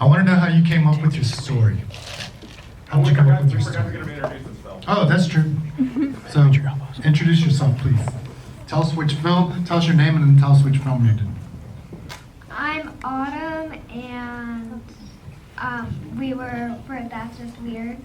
I want to know how you came up with your story. How did you come up with your story? Oh, that's true. So, introduce yourself, please. Tell us which film, tell us your name, and then tell us which film you did. I'm Autumn, and we were for That's Just Weird.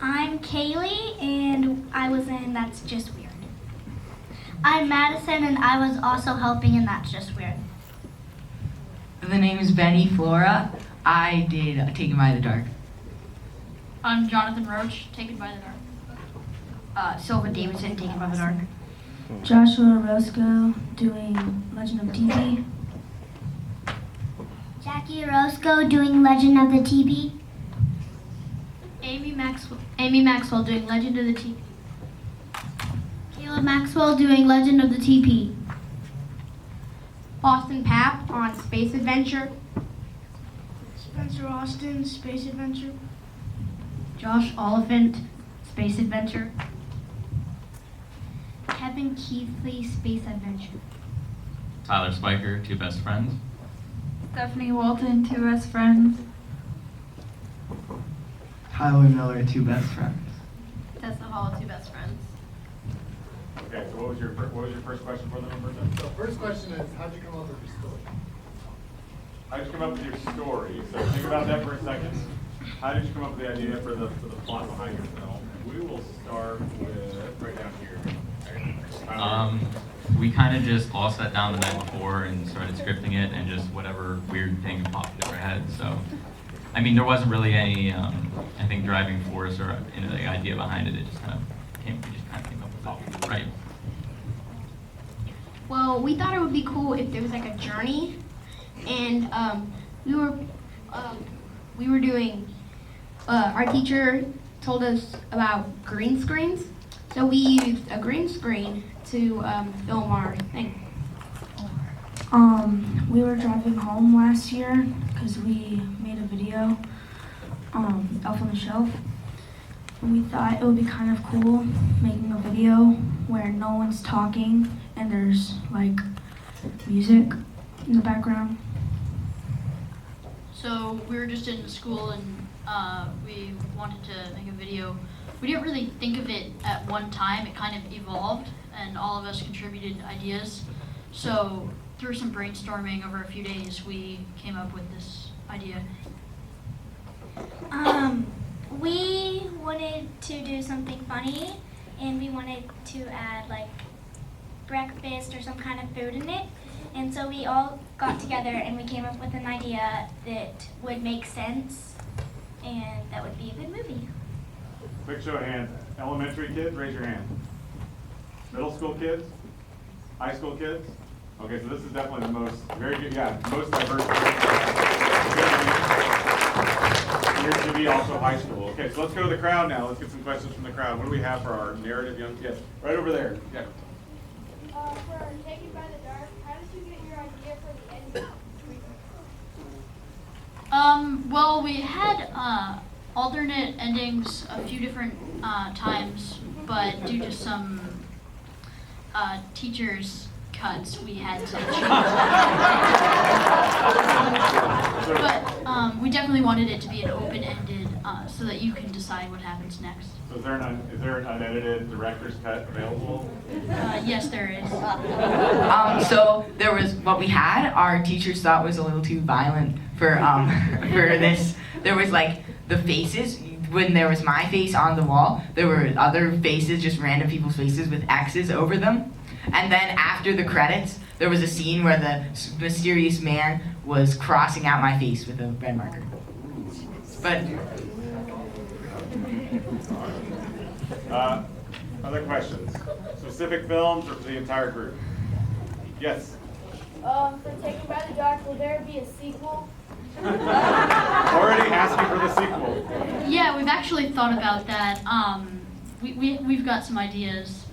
I'm Kaylee, and I was in That's Just Weird. I'm Madison, and I was also helping in That's Just Weird. The name is Benny Flora. I did Taken by the Dark. I'm Jonathan Roach, Taken by the Dark. Sylvan Davidson, Taken by the Dark. Joshua Roscoe doing Legend of TV. Jackie Roscoe doing Legend of the TB. Amy Maxwell doing Legend of the TP. Caleb Maxwell doing Legend of the TP. Boston Pap on Space Adventure. Spencer Austin, Space Adventure. Josh Oliphant, Space Adventure. Kevin Keithley, Space Adventure. Tyler Spiker, Two Best Friends. Stephanie Walton, Two Best Friends. Tyler Miller, Two Best Friends. Tessa Hall, Two Best Friends. Okay, so what was your first question for them, Roberta? So first question is, how'd you come up with your story? How'd you come up with your story? So think about that for a second. How did you come up with the idea for the plot behind your film? We will start with right down here. We kind of just all sat down the night before and started scripting it, and just whatever weird thing popped into our head. So, I mean, there wasn't really any, I think, driving force or the idea behind it. It just kind of came. We just kind of came up with it. Right. Well, we thought it would be cool if there was like a journey, and we were doing. Our teacher told us about green screens, so we used a green screen to film our thing. We were driving home last year because we made a video, Elf on the Shelf. And we thought it would be kind of cool making a video where no one's talking and there's like music in the background. So we were just in school and we wanted to make a video. We didn't really think of it at one time. It kind of evolved and all of us contributed ideas. So through some brainstorming over a few days, we came up with this idea. We wanted to do something funny, and we wanted to add like breakfast or some kind of food in it. And so we all got together and we came up with an idea that would make sense and that would be a good movie. Quick show of hands. Elementary kids, raise your hand. Middle school kids? High school kids? Okay, so this is definitely the most, very good, yeah, most diverse. Here should be also high school. Okay, so let's go to the crowd now. Let's get some questions from the crowd. What do we have for our narrative young kids? Right over there. Yeah. For Taken by the Dark, how did you get your idea for the ending? Well, we had alternate endings a few different times, but due to some teachers' cuts, we had to change. But we definitely wanted it to be an open-ended, so that you can decide what happens next. So is there an unedited director's cut available? Yes, there is. So there was what we had. Our teachers thought was a little too violent for for this. There was like the faces. When there was my face on the wall, there were other faces, just random people's faces with X's over them. And then after the credits, there was a scene where the mysterious man was crossing out my face with a red marker. But other questions? Specific films or for the entire group? Yes. For Taken by the Dark, will there be a sequel? Already asking for the sequel. Yeah, we've actually thought about that. We've got some ideas.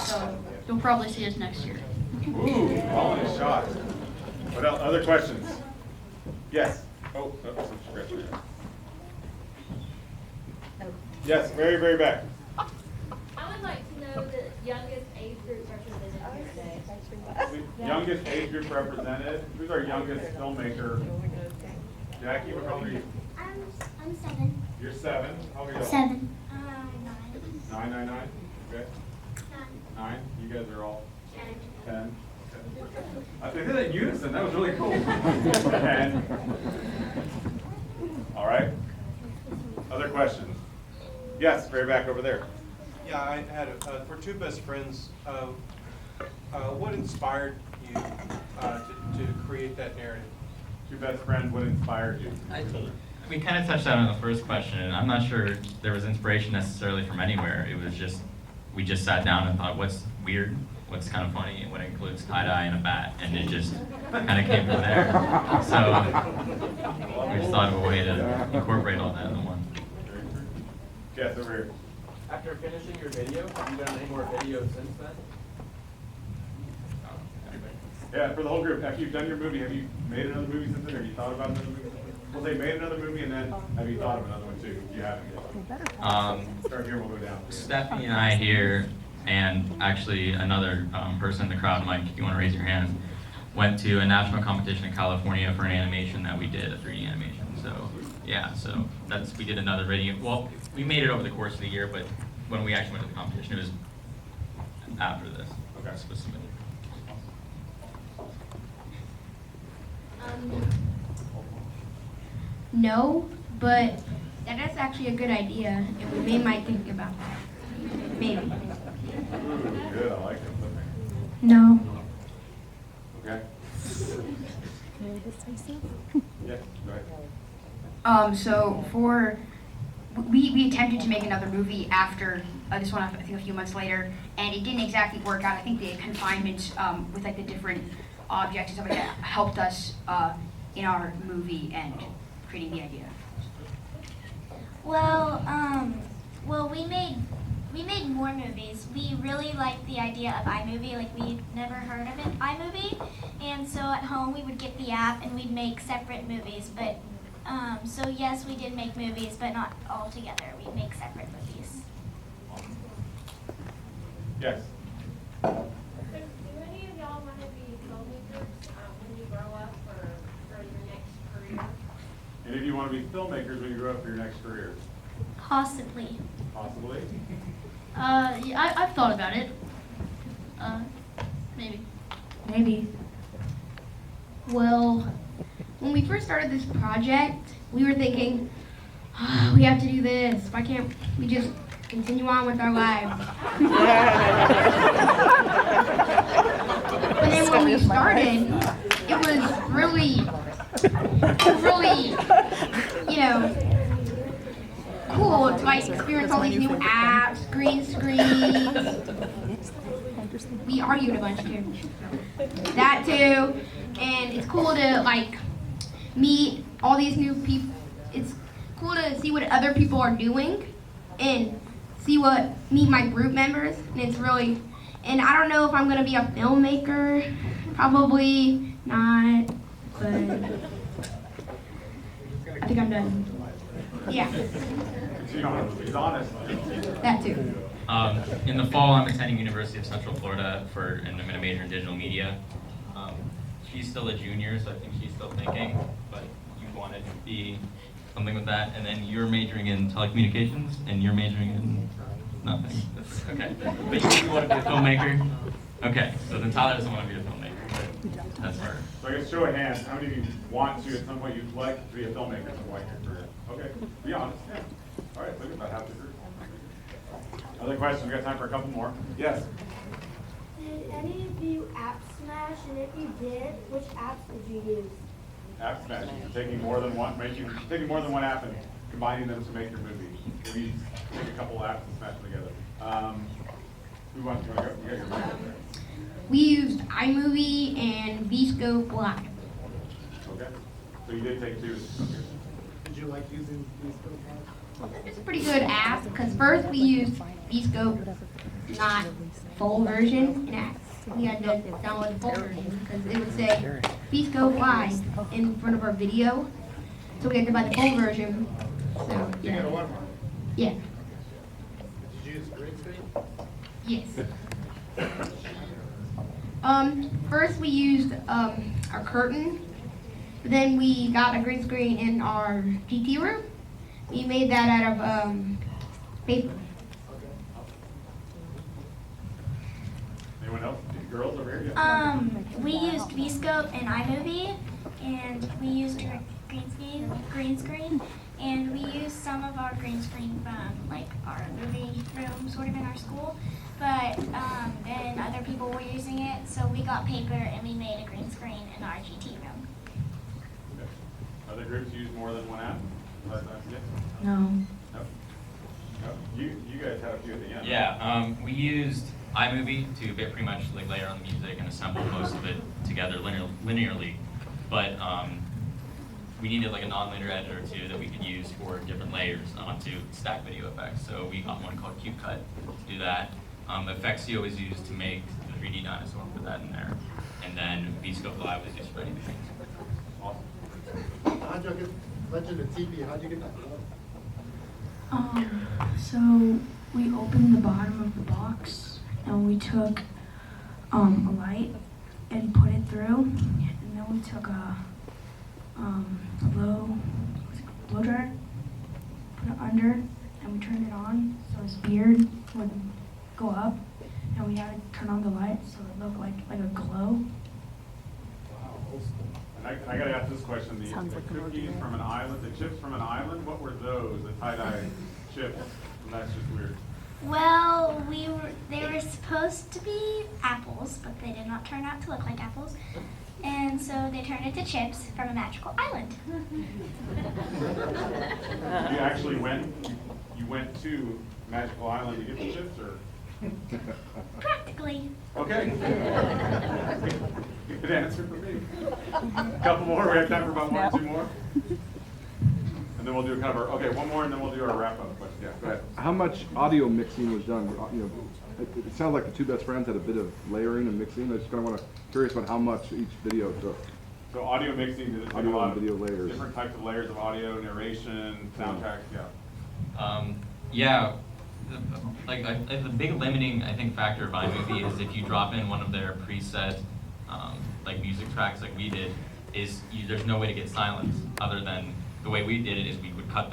So you'll probably see us next year. Ooh, calling a shot. What else? Other questions? Yes. Oh, yes, very, very back. I would like to know the youngest age group represented here today. Youngest age group represented. Who's our youngest filmmaker? Jackie, what color are you? I'm 7. You're 7. How old are you? 7. 9, 9, 9. Okay. 9. You guys are all 10. I think they did that in unison. That was really cool. 10. All right. Other questions? Yes, very back over there. Yeah, I had for two best friends. What inspired you to create that narrative? Two best friends. What inspired you? We kind of touched on it in the first question, and I'm not sure there was inspiration necessarily from anywhere. It was just, we just sat down and thought, what's weird, what's kind of funny, and what includes tie-dye and a bat, and it just kind of came from there. So we just thought of a way to incorporate all that in one. Yes, over here. After finishing your video, have you done any more videos since then? Yeah, for the whole group, after you've done your movie, have you made another movie since then? Have you thought about another movie? Well, they made another movie, and then have you thought of another one too? You haven't yet. Start here, we'll go down. Stephanie and I here, and actually another person in the crowd, Mike, if you want to raise your hand, went to a national competition in California for an animation that we did, a 3D animation. So yeah, so we did another video. Well, we made it over the course of the year, but when we actually went to the competition, it was after this. Okay. Specifically. No, but that is actually a good idea, and we might think about that. Maybe. Good, I like it. No. Okay. Yeah, go ahead. So we attempted to make another movie after this one, I think a few months later, and it didn't exactly work out. I think the confinement with like the different objects and stuff like that helped us in our movie and creating the idea. Well, we made more movies. We really liked the idea of iMovie. Like, we'd never heard of it, iMovie, and so at home we would get the app and we'd make separate movies. But so yes, we did make movies, but not all together. We'd make separate movies. Yes. Do any of y'all want to be filmmakers when you grow up or for your next career? Any of you want to be filmmakers when you grow up for your next career? Possibly. Possibly. Yeah, I've thought about it. Maybe. Maybe. Well, when we first started this project, we were thinking, we have to do this. Why can't we just continue on with our lives? But then when we started, it was really, cool to like experience all these new apps, green screens. We argued a bunch too. That too. And it's cool to like meet all these new people. It's cool to see what other people are doing and meet my group members. And it's really, and I don't know if I'm gonna be a filmmaker. Probably not, but I think I'm done. Yeah. He's honest. That too. In the fall, I'm attending University of Central Florida and I'm going to major in digital media. She's still a junior, so I think she's still thinking, but you wanted to be something with that. And then you're majoring in telecommunications, and you're majoring in nothing. That's okay. But you want to be a filmmaker? Okay, so then Tyler doesn't want to be a filmmaker, but that's her. So I guess show of hands, how many of you want to, at some point, you'd like to be a filmmaker at some point in your career? Okay, be honest. Yeah. All right, look at about half the group. Other questions? We got time for a couple more. Yes. Did any of you app smash? And if you did, which apps did you use? App smashing, taking more than one app and combining them to make your movie. We take a couple apps and smash them together. Who wants to go? You got your mic up there. We used iMovie and VScope Live. Okay. So you did take two. Did you like using VScope? It's a pretty good app because first we used VScope, not full version, and we had to download the full version because it would say VScope Live in front of our video, so we had to buy the full version. So You got a what? yeah, Did you use green screen? yes. First we used a curtain. Then we got a green screen in our PT room. We made that out of paper. Anyone else? Girls over here? We used VScope and iMovie, and we used a green screen, and we used some of our green screen from like our movie room, sort of in our school, but then other people were using it, so we got paper and we made a green screen in our GT room. Okay. Other groups use more than one app? No. No? No? You guys had a few at the end. Yeah, we used iMovie to pretty much like layer on the music and assemble most of it together linearly, but we needed like a non-linear editor too that we could use for different layers to stack video effects. So we got one called CubeCut to do that. Effectio was used to make the 3D dinosaur, put that in there, and then VScope Live was used for anything. Awesome. How'd you get Legend of TV? How'd you get that? So we opened the bottom of the box and we took a light and put it through, and then we took a blow dryer, put it under, and we turned it on so his beard would go up, and we had to turn on the light so it looked like a glow. Wow. And I gotta ask this question, the cookies from an island, the chips from an island, what were those, the tie-dye chips? And that's just weird. Well, they were supposed to be apples, but they did not turn out to look like apples. And so they turned into chips from a magical island. You actually went to Magical Island to get the chips, or? Practically. Okay. Good answer for me. Couple more, we have time for about one or two more. And then we'll do kind of our, okay, one more and then we'll do our wrap up question. Yeah, go ahead. How much audio mixing was done? You know, it sounds like the two best friends had a bit of layering and mixing. I just kind of curious about how much each video took. So audio mixing, did it take a Audio lot and of video layers. different types of layers of audio, narration, soundtracks, yeah. Yeah, the big limiting, I think, factor of iMovie is if you drop in one of their preset like music tracks like we did, there's no way to get silence other than the way we did it is we would cut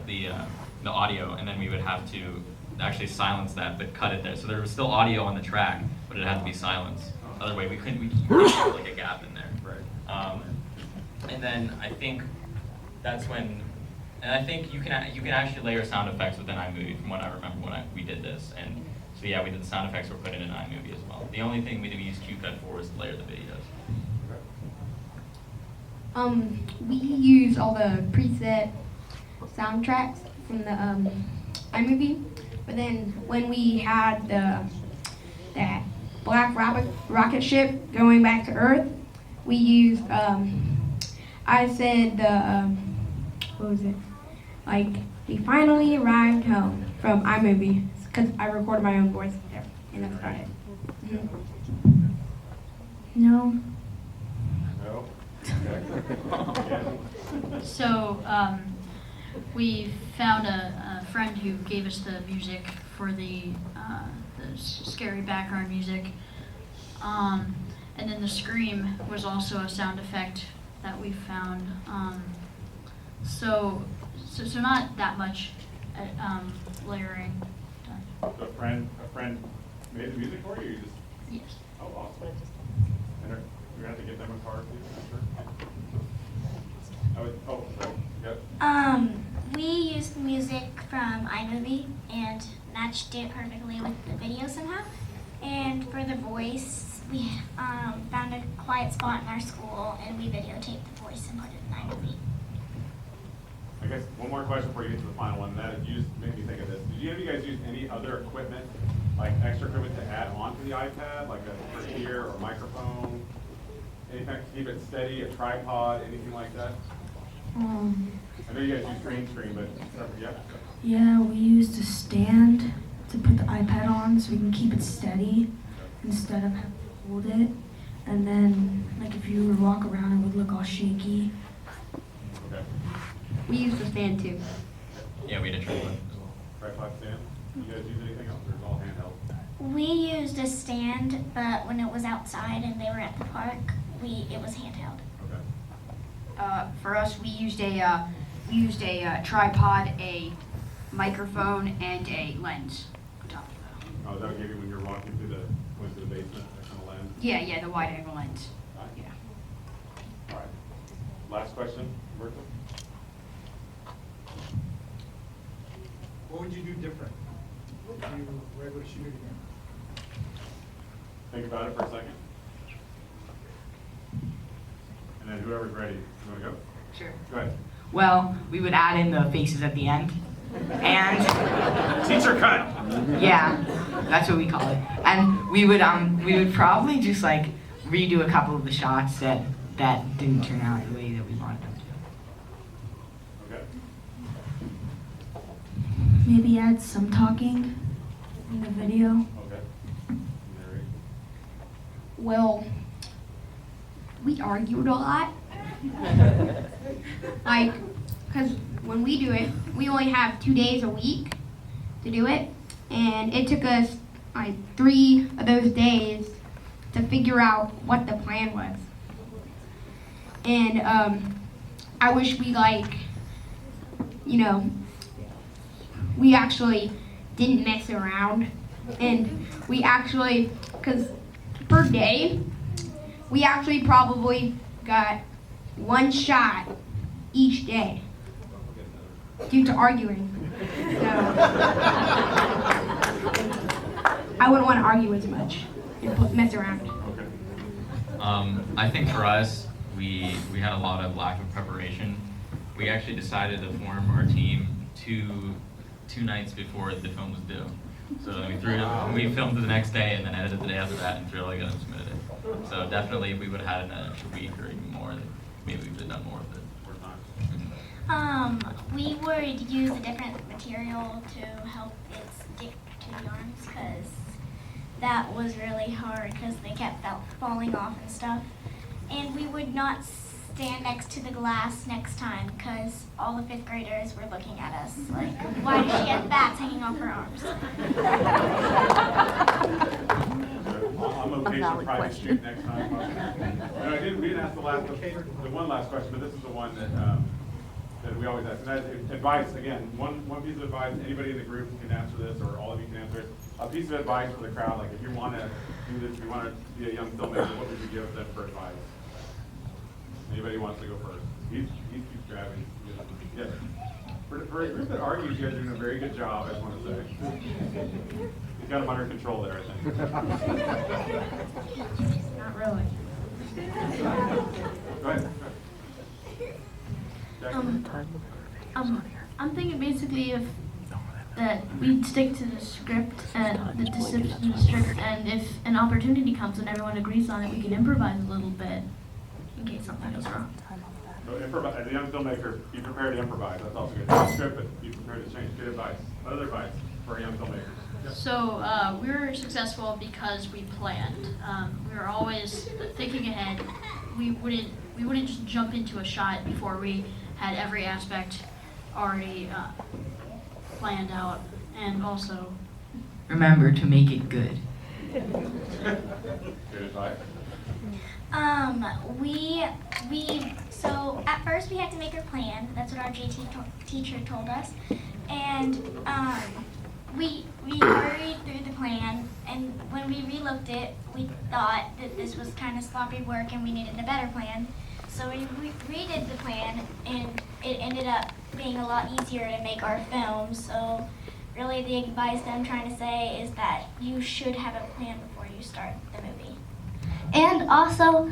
the audio, and then we would have to actually silence that but cut it there. So there was still audio on the track, but it had to be silenced. Other way we couldn't put like a gap in there. Right. And then I think that's when. And I think you can actually layer sound effects within iMovie from what I remember when we did this. And so yeah, we did the sound effects were put in iMovie as well. The only thing we used CubeCut for was to layer the videos. We use all the preset soundtracks from the iMovie, but then when we had that black rocket ship going back to Earth, we used I said what was it? Like, we finally arrived home from iMovie, because I recorded my own voice there, and that's about it. Mm-hmm. No. No? So we found a friend who gave us the music for the scary background music, and then the scream was also a sound effect that we found. So not that much layering done. So a friend made the music for you, or you just? Yes. Oh, awesome. And you have to get them a car too, I'm sure? Sorry. Yep. We used music from iMovie and matched it perfectly with the video somehow. And for the voice, we found a quiet spot in our school and we videotaped the voice and put it in iMovie. I guess one more question before you get to the final one, and that is, you just made me think of this. Did any of you guys use any other equipment, like extra equipment to add onto the iPad, like a for ear or microphone? Anything to keep it steady, a tripod, anything like that? I know you guys use green screen, but yeah. Yeah, we used a stand to put the iPad on so we can keep it steady instead of having to hold it. And then, like, if you were to walk around, it would look all shaky. Okay. We used the stand too. Yeah, we had a tripod. Tripod stand. You guys use anything else, or it's all handheld? We used a stand, but when it was outside and they were at the park, it was handheld. For us, we used a tripod, a microphone, and a lens on top of it. Oh, that'll give you when you're walking through the basement, that kind of lens? Yeah, the wide angle lens. Right. Yeah. All right. Last question, Bertha? What would you do different if you were able to shoot it again? Think about it for a second. And then whoever's ready, you want to go? Sure. Go ahead. Well, we would add in the faces at the end. And teacher cut. Yeah, that's what we call it. And we would probably just like redo a couple of the shots that didn't turn out the way that we wanted them to. Okay. Maybe add some talking in the video. Okay. Mary? Well, we argued a lot. Like, because when we do it, we only have 2 days a week to do it. And it took us like 3 of those days to figure out what the plan was. And I wish we we actually didn't mess around. And we actually, because per day, we actually probably got 1 shot each day due to arguing. So I wouldn't want to argue as much and mess around. Okay. I think for us, we had a lot of lack of preparation. We actually decided to form our team two nights before the film was due. So we filmed the next day and then edited the day after that and threw it and submitted it. So definitely if we would have had an extra week or even more, then maybe we would have done more of it. We would use a different material to help it stick to the arms because that was really hard because they kept falling off and stuff. And we would not stand next to the glass next time because all the 5th graders were looking at us like, why does she have bats hanging off her arms? On location, private street next time. No, we didn't ask the one last question, but this is the one that we always ask. And that is advice, again, one piece of advice, anybody in the group can answer this, or all of you can answer it. A piece of advice for the crowd, like if you want to do this, if you want to be a young filmmaker, what would you give them for advice? Anybody wants to go first? He keeps grabbing. Yes. For a group that argues, you guys are doing a very good job, I just want to say. He's got them under control there, I think. Not really. Go ahead. I'm thinking basically that we'd stick to the script and the description of the script, and if an opportunity comes and everyone agrees on it, we can improvise a little bit in case something goes wrong. So as a young filmmaker, be prepared to improvise. That's also good. Not script, but be prepared to change. Good advice. Other advice for young filmmakers. Yes. So we were successful because we planned. We were always thinking ahead. We wouldn't just jump into a shot before we had every aspect already planned out, and also remember to make it good. Good advice. So at first we had to make a plan. That's what our JT teacher told us, and we hurried through the plan. And when we relooked it, we thought that this was kind of sloppy work and we needed a better plan. So we redid the plan, and it ended up being a lot easier to make our film. So really the advice that I'm trying to say is that you should have a plan before you start the movie. And also,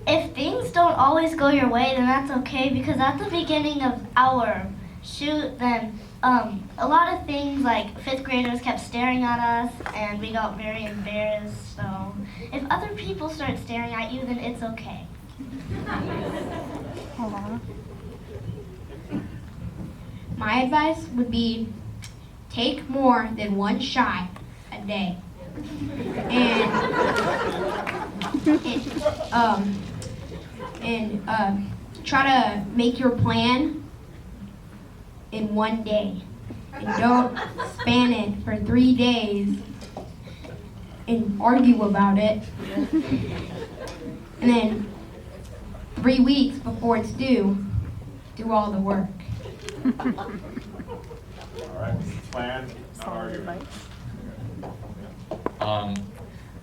if things don't always go your way, then that's okay, because at the beginning of our shoot, then a lot of things like 5th graders kept staring at us and we got very embarrassed. So if other people start staring at you, then it's okay. My advice would be take more than 1 shot a day. And try to make your plan in 1 day. And don't span it for 3 days and argue about it. And then 3 weeks before it's due, do all the work. All right, plan, not argument.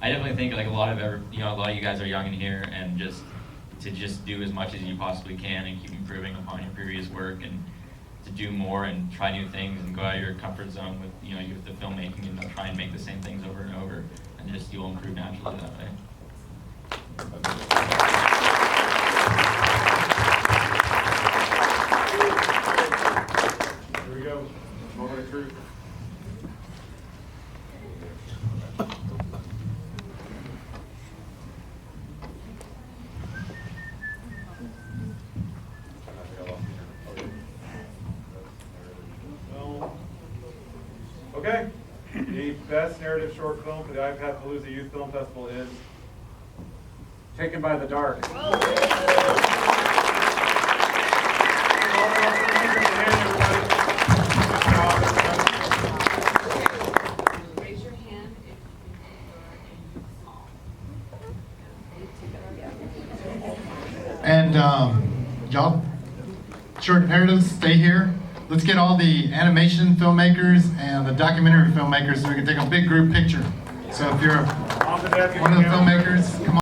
I definitely think like a lot of you guys are young in here, and just to just do as much as you possibly can and keep improving upon your previous work, and to do more and try new things and go out of your comfort zone with with the filmmaking, and not try and make the same things over and over, and just you'll improve naturally that way. Here we go, moment of truth. Okay, the best narrative short film for the iPadpalooza Youth Film Festival is Taken by the Dark. Raise your hand if you think you're small. And y'all, short narratives, stay here. Let's get all the animation filmmakers and the documentary filmmakers so we can take a big group picture. So if you're one of the filmmakers, come on.